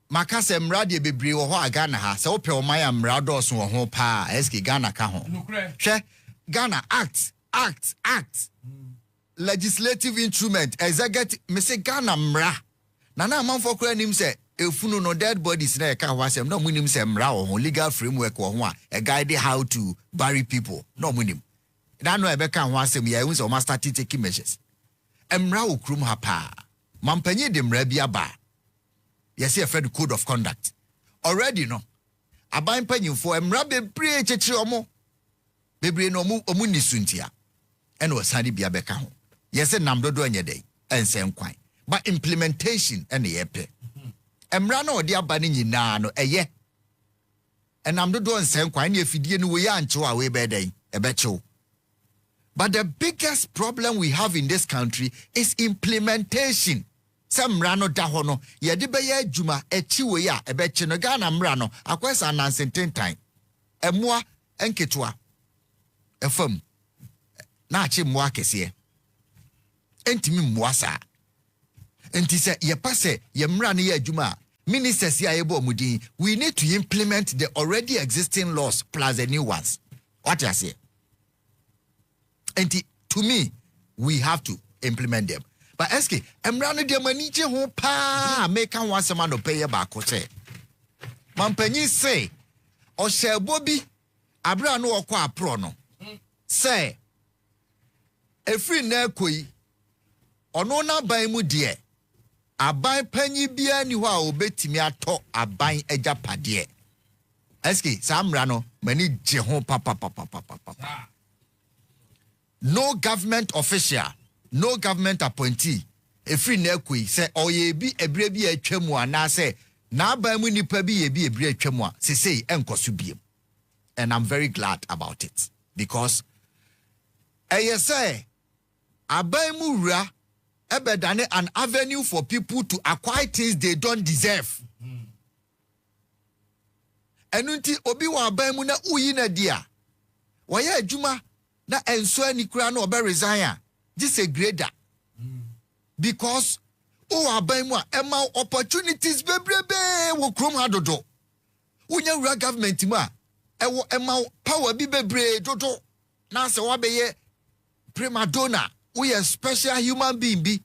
makase mmara de bebre wo ho Ghana ha se wo pe o man ya mmara do so wo ho pa eski Ghana ka ho hwe Ghana act legislative instrument executive me say Ghana mmara na amanfo kura nim say efunu no dead bodies na ka ho asem no munim say mmara wo ho legal framework wo ho a guide how to bury people no munim na no ebe ka ho asem ya ehun say o master taking measures mmara wo krum ha pa mampanyi de mmara bi aba yes a fed code of conduct already no aban panyimfo mmara bebre chechire omo bebre no omu nisuntia ene osani bia beka ho yes nam dodo anyede ense nkwan but implementation ene yepe mmara no odi aba ni nyina no eye enam dodo ense nkwan ne afidie no we ya nchew a we be den ebechew. But the biggest problem we have in this country is implementation. Some rano dahono, yedibeye juma echiwe ya ebeche no Ghana mrano, akwess anansentin time. Emwa enketwa. Efem. Na achi mwa kesiye. Entimi mwasa. Enti se yepase yemrano ye juma. Ministers ya yebo mudi. We need to implement the already existing laws plus the new ones. What you say? And to me, we have to implement them. But eske, emrano de maniche ho pa make an once a man to pay back. Mampenyi say, o share Bobby, abra no okwa prono. Say, a free nekui, ono na buy mu dear. A buy penny beer ni wa obeti me ato a buying agyapong. Eske, samrano, many jeho papa. No government official, no government appointee, a free nekui, say, or ye be a brebi a chemwa, na say, na by muni pebi ye be a brebi chemwa, say, enkosubium. And I'm very glad about it because, say, abemura, ebedane an avenue for people to acquire things they don't deserve. Enunti obi wa abemuna uyina dia, waya juma. Na enso ni kura no obe resign this a grader because aban mu a ema opportunities bebrebe wo krom hadodo unya wura government mu a ewo ema power bi bebre dodo na se wa beye prima donna we a special human being bi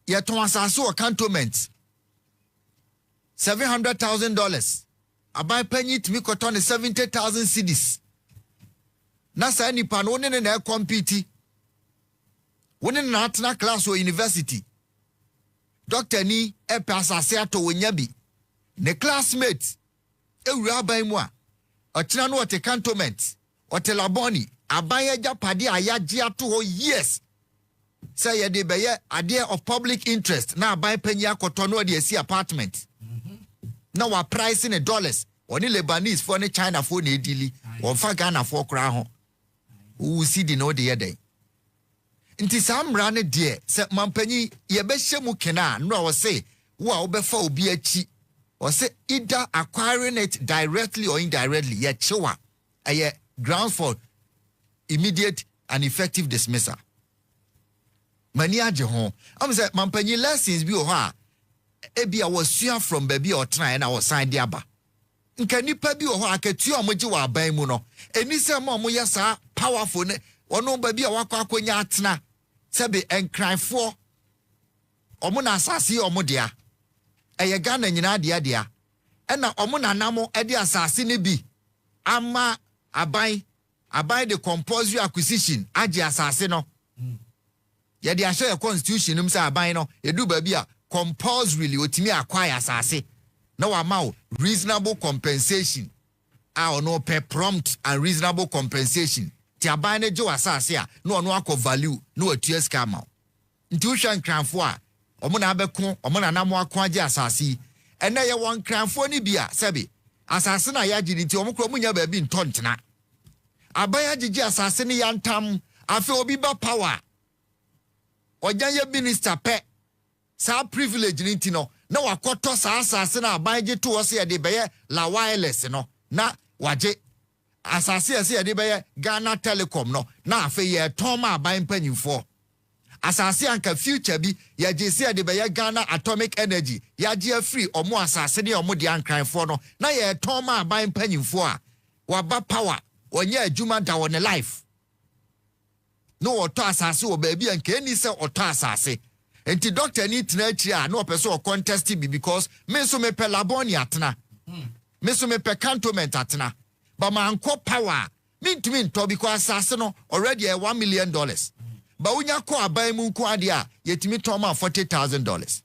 ye ton asase o cantonment $700,000 aban panyi timi koton 70,000 cedis. Na sa nipa no ne na compete woni na atena class or university doctor ni e pasase ato wonya bi ne classmate ewura aban mu a otena no ote cantonment ote laboni aban agyapade ayaje ato ho yes say ye de beye ade of public interest na aban panyi akoto no de asi apartment na wa price in dollars oni Lebanese for ne China for ne edili won fa Ghana for kra ho who see the no the day. Inti sam rane dear, set mampenyi, ye beshemu kena, no was say, wow, before be a chi, or say either acquiring it directly or indirectly, yet chewa, a ye grounds for immediate and effective dismissal. Mania jehon, say mampenyi lessons be oha, ebi I was sure from baby or try and I was signed diaba. Nka nipa bi oho aketu omoji wa aban mu no eni se mo mo yesa powerful ne ono ba bi a wakwa akonya atena sebe enkranfo omo na asase omo dia eye Ghana nyina dia ena omo na namo e de asase ne bi ama aban the compulsory acquisition age asase no ye de ahye constitution nim se aban no edu ba bi a compulsorily otimi acquire asase. No amount reasonable compensation. I no pay prompt and reasonable compensation. Ti abane jo asase a no akọ value no atua ska ma. Nti uhwan kranfo a omo na abeko omo na namo akọ age asase. Ene ye won kranfo ni bia sebe asase na ya gidi nti omo kro munya ba bi ntontena. Aban agigi asase ni yantam afi obi ba power. Ojan ye minister pe sa privilege ni nti no na wakoto sa asase na abanje to wo se de beye la wireless no na waje asase ase de beye Ghana Telecom no na afi ye ton ma aban panyimfo asase anka future bi ya jesi de be ya Ghana Atomic Energy ya je free omo asase ne omo de ankranfo no na ye ton ma aban panyimfo a waba power onye adwuma da won life no oto asase wo ba bi anka ni se oto asase enti doctor ni tena akiri a no opese o contest bi because me so me pe laboni atena me so me pe cantonment atena ba ma anko power me to because asase no already $1 million ba unya ko aban mu ko ade a yetimi to ma $40,000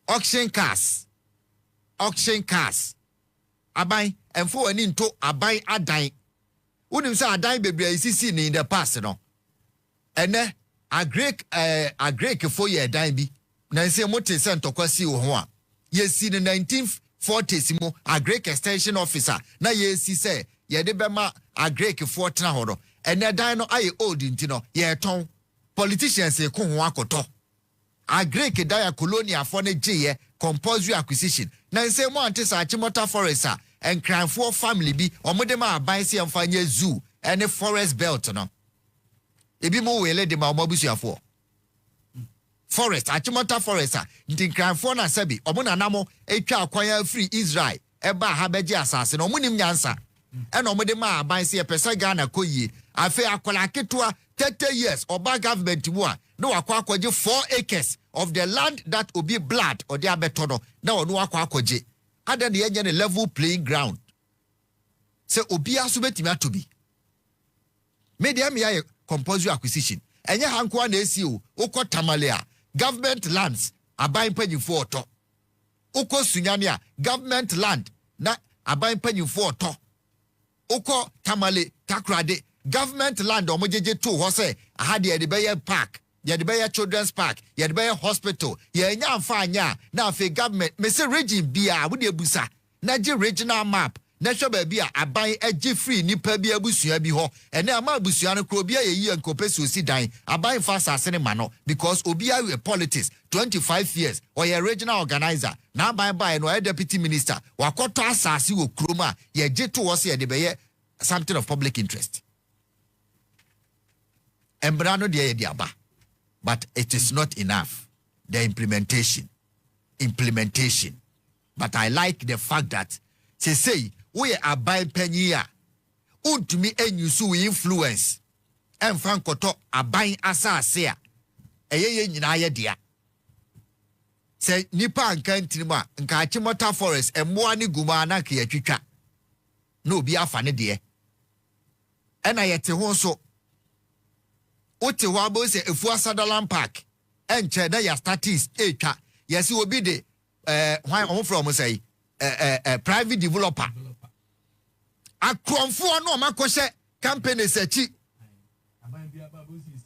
auction cars aban enfo ani nto aban adan unim say adan bebre isisi ni in the past no ene agrek for ye dan bi na say mote say ntokwasi wo ho a yesi ni 1940s mu agrek extension officer na yesi say ye de bema agrek for tena ho no ene dan no aye old ntino ye ton politicians e ko ho akoto agrek dan ya colonial for ne gye compulsory acquisition na say mo antisa achimota forest a enkranfo family bi omode ma aban se amfanye zoo ene forest belt no ebi mo wele de ma omabusuafo forest achimota forest a ntinkranfo na sabi omo nanamo etwa akwan free Israel eba ha beje asase no omunim nyansa ena omode ma aban se pesa Ghana koyie afi akola ketua 30 years oba government mu a no wakwa akwaje 4 acres of the land that obi blood or their betono na onu wakwa akwaje ada de yenye level playing ground se obi aso betimi atobi media me ya compulsory acquisition enye hanko na esi o ukọ tamale a government lands aban panyimfo oto ukọ sunyane a government land na aban panyimfo oto ukọ tamale takrade government land omojeje to ho se ahade de beye park ye de beye children's park ye de beye hospital ye nya amfa anya na afi government me se region bia wo de busa na je regional map na hwe ba bia aban age free nipa bia busua bi ho ene ama busua no kro bia ye yi enkopesi osi dan aban fa asase ne ma no because obi a politics 25 years or ye regional organizer na aban bai no deputy minister wakoto asase wo kroma ye je to wo se ye de beye something of public interest embrano de ye diaba. But it is not enough. The implementation. But I like the fact that they say we are buying penya. Untumi enyusu influence. En frankoto abayin asase. Eye nyina ye dia. Say nipa anka ntinima nka achimota forest emmoa ni guma na ke yatwitwa. No bi afa ne de. Ena yete ho so Ote wabo se efua Sadaland Park enche na ya statis etwa yesi obi de why on from say private developer akromfo no makose company sechi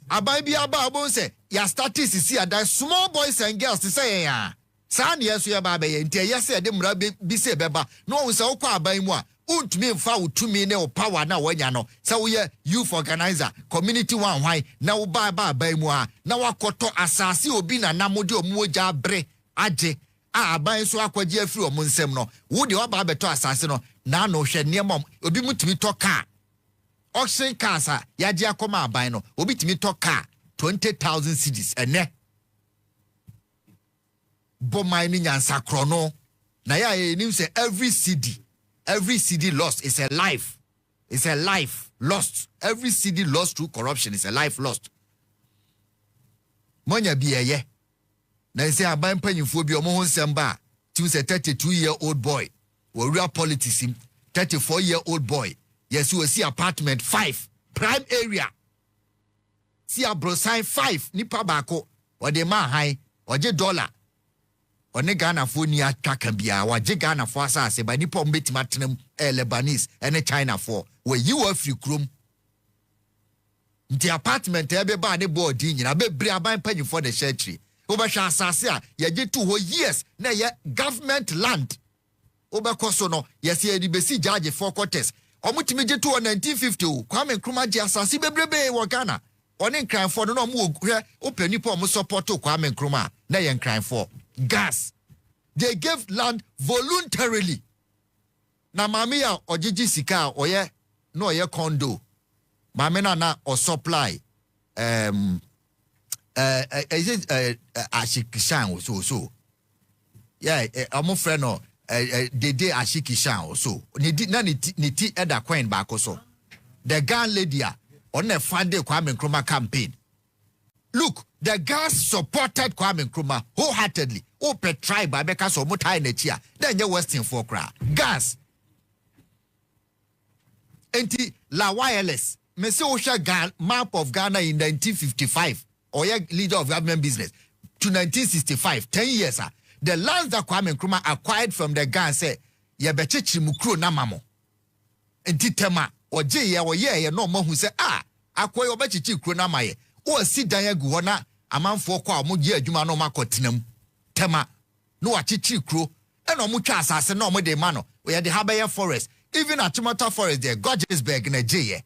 aban bia abo se ya statis si ada small boys and girls say ya sa na yeso ya ba be ntia yese de mra bi se beba no se okwa aban mu a untumi mfa utumi ne o power na wanya no se wo ye youth organizer community one why na wo ba mu a na wakoto asase obi na namode omuoja bre age a aban so akwaje afiri o nsem no wo de wa ba beto asase no na no hwe niam obi mutumi to car auction cars a yaje akoma aban no obi tumi to car 20,000 cedis ene bo mai ni nyansa krono na ya enim se every city lost is a life. It's a life lost. Every city lost through corruption is a life lost. Monya biye. Na say aban panyimfo bi omo ho nsem to say 32-year-old boy. We real politics 34-year-old boy. Yes, we see apartment 5 prime area. See a brosign 5 nipa bako or the man high or $1. ONEGHANA for ni ataka bia wa je Ghana for asase ba nipa mbetima tenem Lebanese ene China for we you afri krom nti apartment ebe ba ne board nyina be bre aban panyi for the church obehwa asase a ye je to ho years na ye government land obekoso no yes ye di besi judge for quarters omutimi je to 1950 Kwame Nkrumah je asase bebrebe wo Ghana one nkran for no mo hwe opani po mo support Kwame Nkrumah na ye nkran for gas. They gave land voluntarily. Na mami ya ojiji sika oye no oye condo. Mami na o supply is it Ashikishan so yeah I'm friend no Dede Ashikishan so niti eda coin back also the Ghana lady on a Friday Kwame Nkrumah campaign. Look, the girls supported Kwame Nkrumah wholeheartedly. Open tribe by because of mutai netia. Then you Western for cry. Gas. Enti la wireless. Mese Osha map of Ghana in 1955. Or leader of government business to 1965. 10 years. The lands that Kwame Nkrumah acquired from the Ghana say ye beche chimukro na mamo. Enti tema oje ye wo ye no mo hu say akoy obeche chikro na maye. O si dan agu ho na amanfo kwa mo gye adwuma no makotenam tema no wachichi kro e no mo twa asase no mo de ma no we de habeye forest even atomata forest there Gorgesburg na gye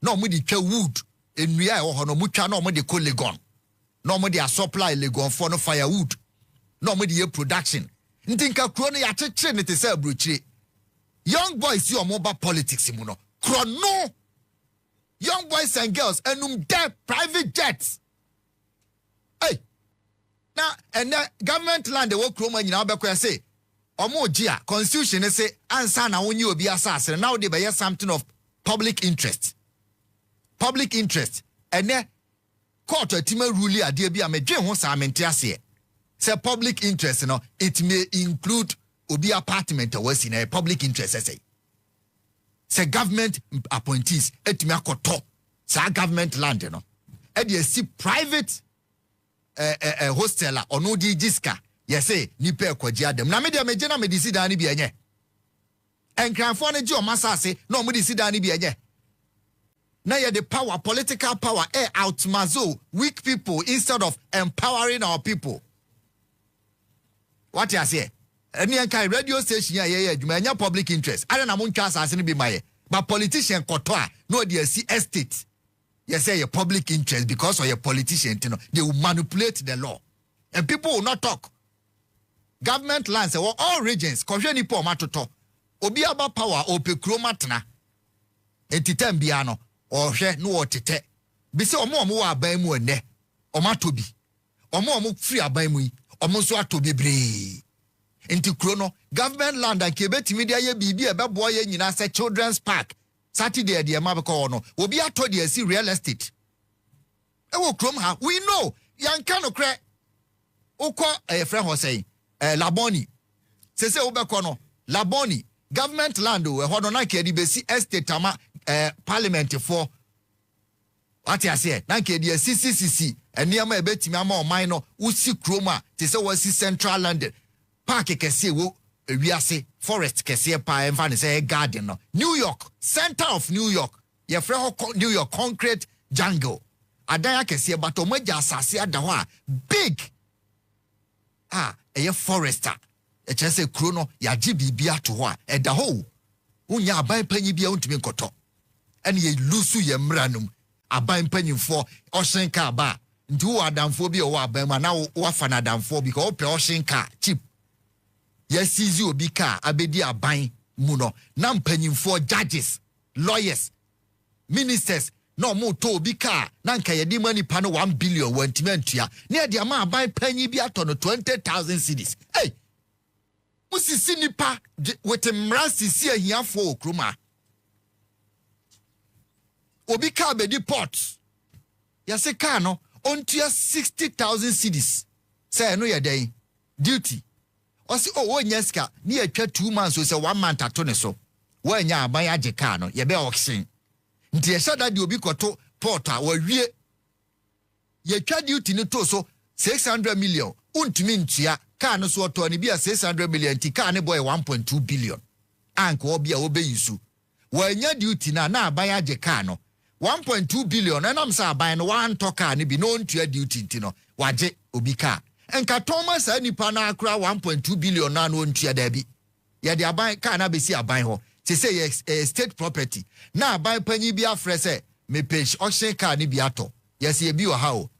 no mo de twa wood enua e ho no mo twa no mo de Legon no mo de supply Legon for no firewood no mo de ye production ntinka kro no ya cheche ne te say abrochire young boys you mo ba politics mu no kro no. Young boys and girls, and dead private jets. Hey, now and the government land the work room and you know say, Omo constitution say answer now when you be assassin. Now they buy something of public interest. Public interest. And then court a team rule a dear be a medjay won say say public interest, you know, it may include obi apartment or was in a public interest, say. Say government appointees etimi akoto sa government land no e dey see private hosteler ono di jiska ye say nipa ekwaji adam na me dey meje na me di si dan ni bi enye enkranfo na ji o masase na o mo di si dan ni bi enye na ye the power political power outmazo weak people instead of empowering our people. What you say? Any kind radio station yeah adwuma public interest. I don't know mun twa asase no be maye. But politician koto no dey see estate. You say your public interest because of your politician, you know, they will manipulate the law. And people will not talk. Government lands say all regions kohwe ni po matoto. Obi aba power ope kromatna. Entitem bia no ohwe no otete. Bi se omo wa aban mu ene. Omatobi. Omo free aban mu yi. Omo so atobi bre. Into chrono government land and kebeti media ye bibi ebe boy ye nyina say children's park Saturday de ma be ko no obi atodi asi real estate e wo krom ha we know yanka no kre ukọ friend ho say Laboni se wo be ko no Laboni government land we ho no na kedi be si estate ama parliament for what you say na kedi CCCC eniam e betimi ama o man no usi kroma te se wo si central London park kese wo wiase forest kese pa emfa ne say garden no New York center of New York ye frɛ ho New York concrete jungle adan kese but o magya asase ada ho a big eye forester e chese kro no ya gi bibia to ho a eda ho unya aban panyi bia untumi nkoto ene ye lusu ye mranum aban panyimfo oshenka ba nti wo adamfo bi o aban ma na wo fa na adamfo bi ko o pe oshenka cheap. Yes, easy obi ka abedi aban mu no na mpanyimfo judges lawyers ministers no mo to obi ka na nka ye di money pa no 1 billion wantimi antua na de ama aban panyi bi ato no 20,000 cedis. Hey, musisi nipa with mrasisi ahiafo okroma obi ka abedi port yase ka no ontua 60,000 cedis say no ye den duty. Osi nyeska ni atwa 2 months so say 1 month ato ne so wanya aban age car no ye be auction nti ye shada de obi koto porta wa wie ye twa duty ni to so 600 million untumi ntua car no so to ni bia 600 million ti car ne boy 1.2 billion anko obi a obe yisu wanya duty na aban age car no 1.2 billion na nam sa aban no wan to car ni bi no ntua duty nti no waje obi car. Enka Thomas nipa na akra 1.2 billion na no ntua dabi ye de aban ka na besi aban ho se say state property na aban panyi bi afre se me page auction car ni bi ato yes ye bi o ha o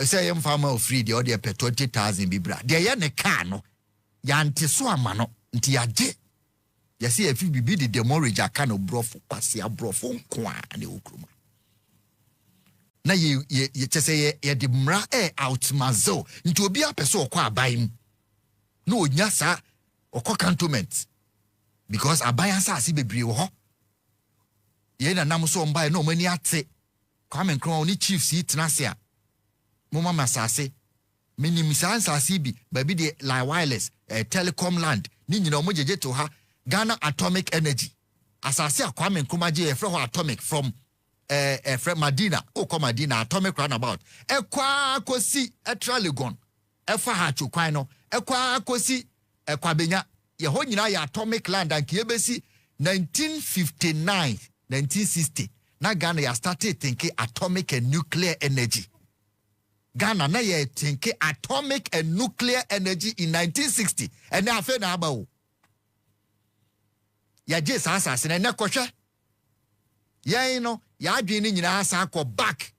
say yem farmer free de o de pe 20,000 bi bra de ye ne car no ya nte so ama no nti ya je yes ye fi bi de demorage aka no brofo kwase abrofo nko a ne okroma na ye chese ye de mra out mazo nti obi apeso okwa aban no onya sa okwa cantonment because aban asase bebre wo ho ye na nam so mbae no mani ate Kwame Nkrumah oni chiefs yi tenase a moma masase minim asase bi baby de line wireless telecom land ni nyina omo jeje to ha Ghana Atomic Energy asase a Kwame Nkrumah je efre ho atomic from from Madina, Madina, atomic runabout. Ekwa kosi etralegon. Efa hachu kwano. Ekwa kosi ekwa benya. Ye ho nyina ya atomic land and kiebesi 1959, 1960. Na Ghana ya started thinking atomic and nuclear energy. Ghana na ye thinking atomic and nuclear energy in 1960. And na afe na abawo. Ya je sa asase na ne kwhwe. Yeah, you know, ya adwene nyina asa akọ back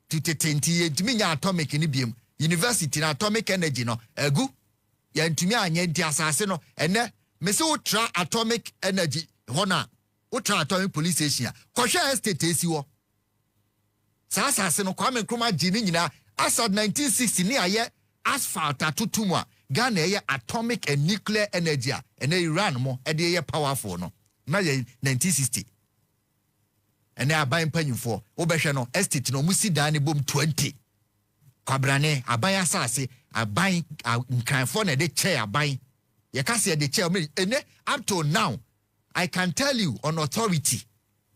to 20 ntumi nya atomic ni biem university na atomic energy no egu ya ntumi anya nti asase no ene mese ultra atomic energy hona ultra atomic police station kwhwe estate esi wo sa asase no Kwame Nkrumah gini nyina asa 1960 ni aye asphalt atotum a Ghana ye atomic and nuclear energy a ene Iran mo e de ye powerful no na ye 1960 ene aban panyimfo obehwe no estate no musi dan ne bom 20 kwabrane aban asase aban nkranfo na de chair aban ye kase de chair ene up to now I can tell you on authority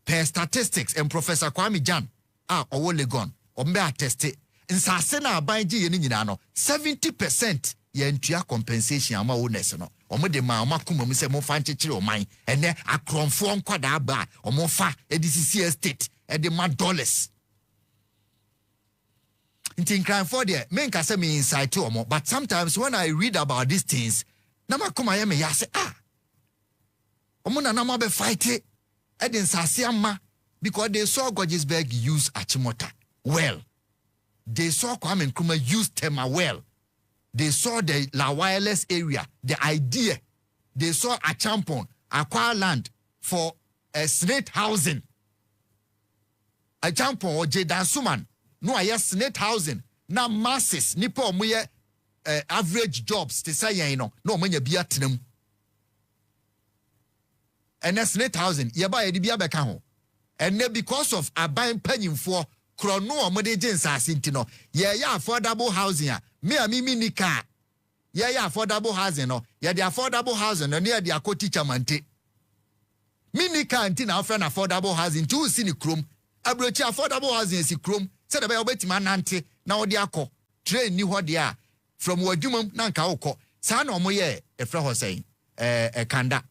per statistics and Professor Kwame Jan owo Legon ombe attest nsase na aban ji ye ni nyina no 70% ye ntua compensation ama owners no omode ma omakuma mu se mo fa nchechire oman ene akronfo nkwada aba omo fa edicc estate ede ma dollars nti nkranfo de me nka se me insight omo but sometimes when I read about these things na makuma ye me ya se omo na ma be fight ede nsase ama because they saw Goggisberg use Achimota well, they saw Kwame Nkrumah use Tema well. They saw the La Wireless area, the idea. They saw Agyapong acquire land for a snake housing. Agyapong or Jedan Suman, no aye snake housing. Now masses, nipo muye average jobs, te say you know, no manya biatinum. And a snake housing, yaba edibia bekaho. And then because of a buying penny for chrono mode gens asintino, yeah, affordable housing. Me a mini car. Yeah, affordable housing. No, yeah, the affordable housing. No, near the Ako teacher mante. Mini car and our friend affordable housing. Two sini chrome. Abrochi affordable housing is chrome. Said about wait man ante. Now the Ako train new what they are from Wajumum Nanka Oko. San or moye a friend was saying a kanda.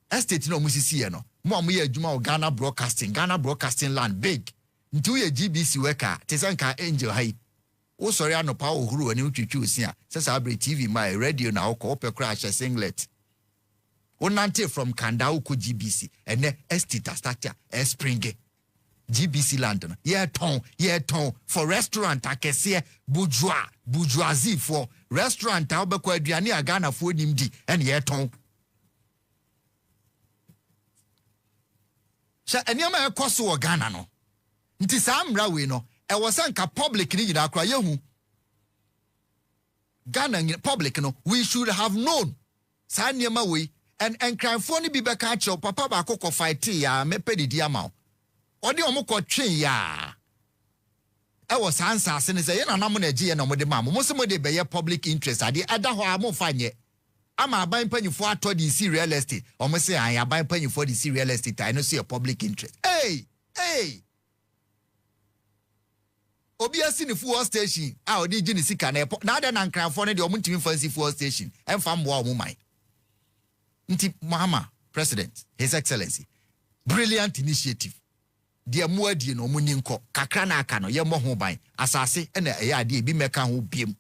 Estate no musisi no. Mo moye Juma Ghana broadcasting land big. Ntu ye GBC worker. Tesanka angel high. O sorry ano pa ohuru ani utwitwi osia se Celebrities TV my radio na okọ ope crash singlet o nante from Kanda uko GBC ene estate starter spring GBC land no ye ton for restaurant akese bourgeoisie for restaurant a obekọ aduane a Ghana fo nimdi ene ye ton sha eniama ekoso wo Ghana no nti sa mra we no e was anka public ni nyina akra yehu Ghana public no we should have known sa niema we and cranfo ni bi be ka che papa ba akoko fight ya mepedidi ama odi omukọ twen ya e was answer se ne se ye na nam na gie na mo de ma mo se mo de be ye public interest ade ada ho am fanye ama aban panyifo atọ di si real estate o mo se an aban panyifo di si real estate I no see a public interest hey obi asini fuel station odi gini sika na na ada na nkranfo ne de omuntimi fancy fuel station emfa mboa omuman nti Mahama president his excellency brilliant initiative de amuadie no omuninko kakra na aka no ye mo ho ban asase na eya ade bi meka ho biem